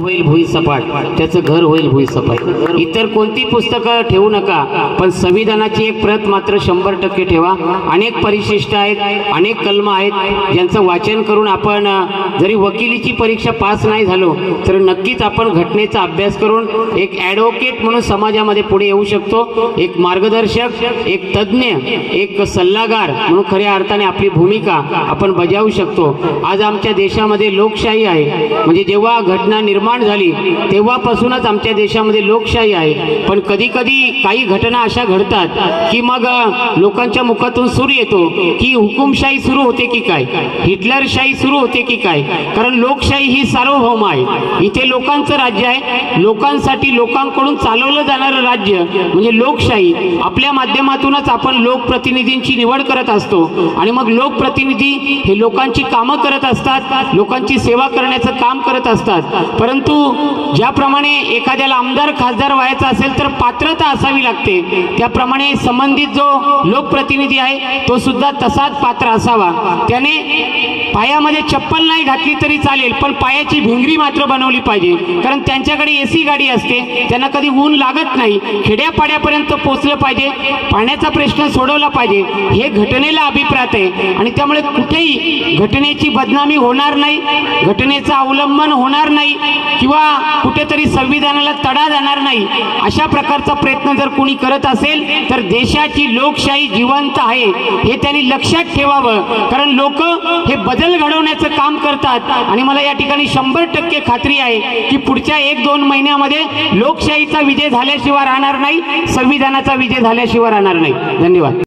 होईल भुई सपाट, त्याचं घर होईल भुई सपाट। इतर कोणती पुस्तकं ठेवू नका, पण संविधानाची एक प्रत मात्र 100% ठेवा। अनेक परिशिष्ट आहेत, अनेक कलम आहेत, ज्यांचं वाचन करून आपण जरी वकिलीची परीक्षा पास नाही झालो तर नक्कीच आपण घटनेचा अभ्यास करून एक ॲडव्होकेट म्हणून समाजामध्ये पुढे येऊ शकतो। एक मार्गदर्शक, एक तज्ञ, एक सल्लागार म्हणून खऱ्या अर्थाने आपली भूमिका आपण बजावू शकतो। आज आमच्या देशामध्ये लोकशाही आहे, म्हणजे जेव्हा घटना निर्माण झाली तेव्हापासूनच आमच्या देशामध्ये लोकशाही आहे। पण कधी कधी काही घटना अशा घडतात की मग लोकांच्या मुखातून सूर येतो की हुकुमशाही सुरू होते की काय, हिटलरशाही सुरू होते की काय। कारण लोकशाही ही सार्वभौम आहे, इथे लोकांचं राज्य आहे, लोकांसाठी लोकांकडून चालवलं जाणारं राज्य म्हणजे लोकशाही। आपल्या माध्यमातूनच आपण लोकप्रतिनिधींची निवड करत असतो आणि मग लोकप्रतिनिधी हे लोकांची कामं करत असतात, लोकांची सेवा करण्याचं काम करत असतात। परंतु ज्याप्रमाणे एखाद्याला आमदार खासदार व्हायचा असेल तर पात्रता असावी लागते, त्याप्रमाणे संबंधित जो लोकप्रतिनिधी आहे तो सुद्धा तसाच पात्र असावा। त्याने पायामध्ये चप्पल नाही घातली तरी चालेल, पण पायाची भिंगरी मात्र बनवली पाहिजे, कारण त्यांच्याकडे एसी गाडी असते, त्यांना कधी ऊन लागत नाही, खेड्यापाड्यापर्यंत पोहोचलं पाहिजे, पाण्याचा प्रश्न सोडवला पाहिजे, हे घटनेला अभिप्रात आहे। आणि त्यामुळे कुठेही घटनेची बदनामी होणार नाही, घटनेचं अवलंबन होणार नाही किंवा कुठेतरी संविधानाला तडा जाणार नाही, अशा प्रकारचा प्रयत्न जर कोणी करत असेल तर देशाची लोकशाही जिवंत आहे हे त्यांनी लक्षात ठेवावं। कारण लोक हे बदल घडवण्याचं काम करतात आणि मला या ठिकाणी 100% खात्री आहे की पुढच्या 1-2 महिन्यामध्ये लोकशाहीचा विजय झाल्याशिवाय राहणार नाही, संविधानाचा विजय झाल्याशिवाय राहणार नाही। धन्यवाद।